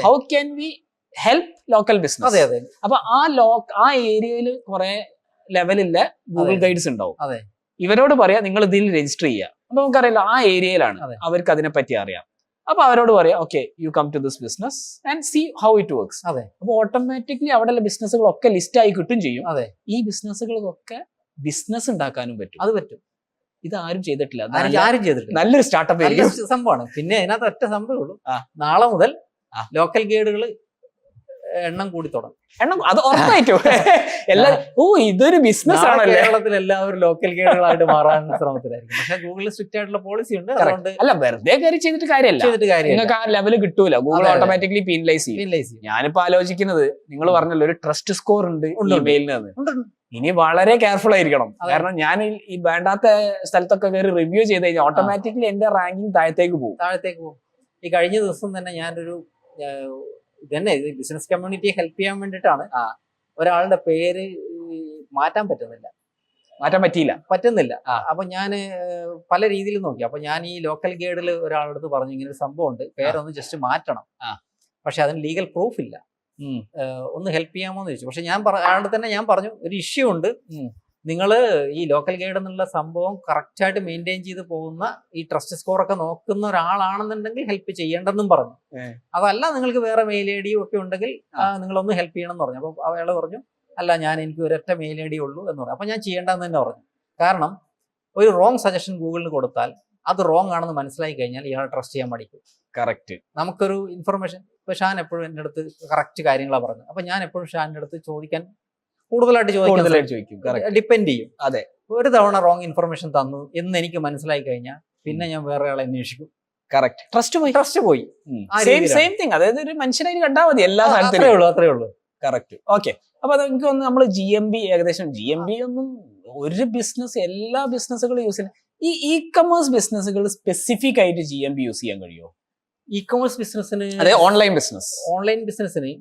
How can we help local business. അതെ അതെ. അപ്പൊ ആ ഏരിയയിൽ കുറെ ലെവലില്ല ഗൂഗിൾ ഗൈഡ്സ് ഉണ്ടാവും. അതെ. ഇവരോട് പറയാം നിങ്ങൾ ഇതിൽ രജിസ്റ്റർ ചെയ്യുക. അപ്പൊ നമുക്കറിയില്ല ആ ഏരിയയിലാണ്, അവർക്ക് അതിനെ പറ്റി അറിയാം. അപ്പൊ അവരോട് പറയാം okay you come to this business and see how it works. അതെ. അപ്പൊ ഓട്ടോമാറ്റിക്കലി അവിടെയുള്ള ബിസിനസ്സുകളൊക്കെ ലിസ്റ്റ് ആയി കിട്ടും ചെയ്യും. അതെ. ഈ ബിസിനസ്സുകൾക്കൊക്കെ ബിസിനസ് ഉണ്ടാക്കാനും പറ്റും. അത് പറ്റും. ഇത് ആരും ചെയ്തിട്ടില്ല. ആരും ചെയ്തിട്ടില്ല. നല്ലൊരു സ്റ്റാർട്ടപ്പ് സംഭവമാണ്. പിന്നെ അതിനകത്ത് ഒറ്റ സംഭവമേ ഉള്ളൂ, നാളെ മുതൽ ലോക്കൽ ഗൈഡുകൾ എണ്ണം കൂടി തുടങ്ങും. അത് ഉറപ്പായിട്ടും ഇതൊരു ബിസിനസ് ആണല്ലോ. കേരളത്തിൽ എല്ലാവരും ലോക്കൽ ഗൈഡുകളായിട്ട് മാറാൻ ശ്രമത്തിലായിരിക്കും. പക്ഷെ ഗൂഗിളിൽ സ്ട്രിക്റ്റ് ആയിട്ടുള്ള പോളിസി ഉണ്ട്. അതുകൊണ്ട് അല്ല, വെറുതെ കയറി ചെയ്തിട്ട് കാര്യമല്ല. നിങ്ങൾക്ക് ആ ലെവൽ കിട്ടൂല. ഗൂഗിൾ ഓട്ടോമാറ്റിക്കലി പീനലൈസ് ചെയ്യും. ഞാനിപ്പോ ആലോചിക്കുന്നത്, നിങ്ങൾ പറഞ്ഞല്ലോ ഒരു ട്രസ്റ്റ് സ്കോർ ഉണ്ട് ഇമെയിലിന്. ഇനി വളരെ കെയർഫുൾ ആയിരിക്കണം. കാരണം ഞാൻ ഈ വേണ്ടാത്ത സ്ഥലത്തൊക്കെ കയറി റിവ്യൂ ചെയ്ത് കഴിഞ്ഞാൽ ഓട്ടോമാറ്റിക്കലി എന്റെ റാങ്കിങ് താഴത്തേക്ക് പോകും. ഈ കഴിഞ്ഞ ദിവസം തന്നെ ഞാനൊരു ഇതന്നെ ബിസിനസ് കമ്മ്യൂണിറ്റിയെ ഹെൽപ്പ് ചെയ്യാൻ വേണ്ടിയിട്ടാണ്, ഒരാളുടെ പേര് മാറ്റാൻ പറ്റുന്നില്ല. അപ്പൊ ഞാൻ പല രീതിയിൽ നോക്കി. അപ്പൊ ഞാൻ ഈ ലോക്കൽ ഗൈഡിൽ ഒരാളുടെ അടുത്ത് പറഞ്ഞു ഇങ്ങനെ ഒരു സംഭവം ഉണ്ട്, പേരൊന്ന് ജസ്റ്റ് മാറ്റണം, പക്ഷെ അതിന് ലീഗൽ പ്രൂഫ് ഇല്ല, ഒന്ന് ഹെൽപ്പ് ചെയ്യാമോ എന്ന് ചോദിച്ചു. പക്ഷെ അയാളുടെ തന്നെ ഞാൻ പറഞ്ഞു ഒരു ഇഷ്യൂ ഉണ്ട്, നിങ്ങൾ ഈ ലോക്കൽ ഗൈഡ് എന്നുള്ള സംഭവം കറക്റ്റ് ആയിട്ട് മെയിൻറ്റെയിൻ ചെയ്ത് പോകുന്ന ഈ ട്രസ്റ്റ് സ്കോർ ഒക്കെ നോക്കുന്ന ഒരാളാണെന്നുണ്ടെങ്കിൽ ഹെൽപ്പ് ചെയ്യേണ്ടെന്നും പറഞ്ഞു. അതല്ല നിങ്ങൾക്ക് വേറെ മെയിൽ ഐ ഡിയും ഒക്കെ ഉണ്ടെങ്കിൽ നിങ്ങളൊന്ന് ഹെൽപ്പ് ചെയ്യണം എന്ന് പറഞ്ഞു. അപ്പൊ അയാൾ പറഞ്ഞു അല്ല, എനിക്ക് ഒരൊറ്റ മെയിൽ ഐ ഡി ഉള്ളൂ എന്ന് പറഞ്ഞു. അപ്പൊ ഞാൻ ചെയ്യേണ്ടെന്ന് തന്നെ പറഞ്ഞു. കാരണം ഒരു റോങ് സജഷൻ ഗൂഗിളിന് കൊടുത്താൽ അത് റോങ് ആണെന്ന് മനസ്സിലായി കഴിഞ്ഞാൽ ഇയാൾ ട്രസ്റ്റ് ചെയ്യാൻ മടിക്കും. കറക്റ്റ്. നമുക്കൊരു ഇൻഫർമേഷൻ, ഇപ്പൊ ഷാൻ എപ്പോഴും എൻ്റെ അടുത്ത് കറക്റ്റ് കാര്യങ്ങളാണ് പറഞ്ഞത്. അപ്പൊ ഞാൻ എപ്പോഴും ഷാൻ്റെ അടുത്ത് ചോദിക്കാൻ കൂടുതലായിട്ട് ചോദിക്കും, ഡിപ്പെൻഡ് ചെയ്യും. അതെ, ഒരു തവണ റോങ് ഇൻഫർമേഷൻ തന്നു എന്ന് എനിക്ക് മനസ്സിലായി കഴിഞ്ഞാൽ പിന്നെ ഞാൻ വേറെ ആളെ അന്വേഷിക്കും. കറക്റ്റ്. ട്രസ്റ്റ് പോയി. Same thing. അതായത് ഒരു മനുഷ്യനായി കണ്ടാൽ മതി എല്ലാ സ്ഥലത്തും. അത്രേ ഉള്ളൂ. കറക്റ്റ്. ഓക്കെ. അപ്പൊ എനിക്ക് തോന്നുന്നു നമ്മൾ GMB ഏകദേശം GMB ഒന്നും ഒരു ബിസിനസ് എല്ലാ ബിസിനസ്സുകളും യൂസ് ചെയ്യുന്നത്. ഈ ഇ-കൊമേഴ്സ് ബിസിനസ്സുകൾ സ്പെസിഫിക് ആയിട്ട് GMB യൂസ് ചെയ്യാൻ കഴിയുമോ? ഇ-കൊമേഴ്സ് ബിസിനസ്സിന്, അതെ, ഓൺലൈൻ ബിസിനസ്സിന്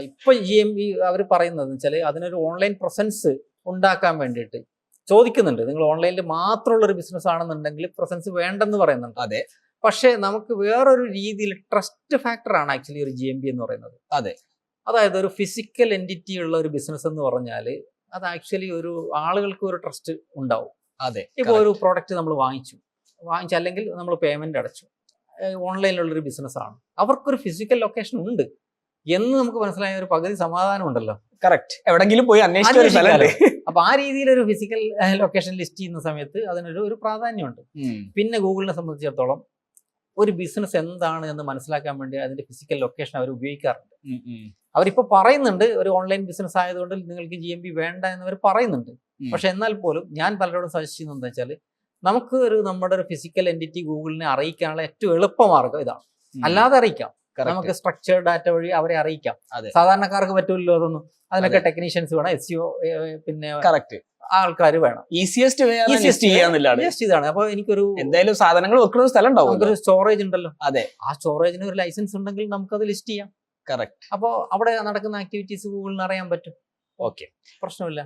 ഇപ്പൊ GMB അവർ പറയുന്നത് വെച്ചാൽ അതിനൊരു ഓൺലൈൻ പ്രസൻസ് ഉണ്ടാക്കാൻ വേണ്ടിയിട്ട് ചോദിക്കുന്നുണ്ട്. നിങ്ങൾ ഓൺലൈനിൽ മാത്രമുള്ള ഒരു ബിസിനസ് ആണെന്നുണ്ടെങ്കിൽ പ്രസൻസ് വേണ്ടെന്ന് പറയുന്നുണ്ട്. അതെ. പക്ഷെ നമുക്ക് വേറൊരു രീതിയിൽ ട്രസ്റ്റ് ഫാക്ടറാണ് ആക്ച്വലി ഒരു GMB എന്ന് പറയുന്നത്. അതെ. അതായത് ഒരു ഫിസിക്കൽ എൻറ്റിറ്റി ഉള്ള ഒരു ബിസിനസ് എന്ന് പറഞ്ഞാൽ അത് ആക്ച്വലി ഒരു ആളുകൾക്ക് ഒരു ട്രസ്റ്റ് ഉണ്ടാവും. അതെ. ഇപ്പോൾ ഒരു പ്രോഡക്റ്റ് നമ്മൾ വാങ്ങിച്ചു അല്ലെങ്കിൽ നമ്മൾ പേയ്മെന്റ് അടച്ചു, ഓൺലൈനിലുള്ളൊരു ബിസിനസ്സാണ്, അവർക്കൊരു ഫിസിക്കൽ ലൊക്കേഷൻ ഉണ്ട് എന്ന് നമുക്ക് മനസ്സിലായ ഒരു പകുതി സമാധാനം ഉണ്ടല്ലോ. കറക്റ്റ്. എവിടെങ്കിലും പോയി അന്വേഷിച്ചാലോ. അപ്പൊ ആ രീതിയിൽ ഒരു ഫിസിക്കൽ ലൊക്കേഷൻ ലിസ്റ്റ് ചെയ്യുന്ന സമയത്ത് അതിനൊരു പ്രാധാന്യമുണ്ട്. പിന്നെ ഗൂഗിളിനെ സംബന്ധിച്ചിടത്തോളം ഒരു ബിസിനസ് എന്താണ് എന്ന് മനസ്സിലാക്കാൻ വേണ്ടി അതിന്റെ ഫിസിക്കൽ ലൊക്കേഷൻ അവർ ഉപയോഗിക്കാറുണ്ട്. അവരിപ്പോ പറയുന്നുണ്ട് ഒരു ഓൺലൈൻ ബിസിനസ് ആയതുകൊണ്ട് നിങ്ങൾക്ക് GMB വേണ്ട എന്നവർ പറയുന്നുണ്ട്. പക്ഷെ എന്നാൽ പോലും ഞാൻ പലരോടും സജസ്റ്റ് ചെയ്യുന്നത് എന്താ വെച്ചാൽ നമുക്ക് നമ്മുടെ ഒരു ഫിസിക്കൽ എൻറ്റിറ്റി ഗൂഗിളിനെ അറിയിക്കാനുള്ള ഏറ്റവും എളുപ്പമാർഗ്ഗം ഇതാണ്. അല്ലാതെ അറിയിക്കാം, നമുക്ക് സ്ട്രക്ചേർഡ് ഡാറ്റ വഴി അവരെ അറിയിക്കാം. സാധാരണക്കാർക്ക് പറ്റൂല്ലോ അതൊന്നും. അതിനൊക്കെ ടെക്നീഷ്യൻസ് വേണം, SEO പിന്നെ ആൾക്കാർ വേണം. ഈസിയസ്റ്റ് ഇതാണ്. അപ്പൊ എനിക്കൊരു എന്തായാലും സാധനങ്ങൾ വെക്കുന്ന സ്ഥലം ഉണ്ടാവും, ഒരു സ്റ്റോറേജ് ഉണ്ടല്ലോ. അതെ. ആ സ്റ്റോറേജിന് ഒരു ലൈസൻസ് ഉണ്ടെങ്കിൽ നമുക്കത് ലിസ്റ്റ് ചെയ്യാം. കറക്റ്റ്. അപ്പോൾ അവിടെ നടക്കുന്ന ആക്ടിവിറ്റീസ് ഗൂഗിളിന് അറിയാൻ പറ്റും. ഓക്കെ, പ്രശ്നമില്ല.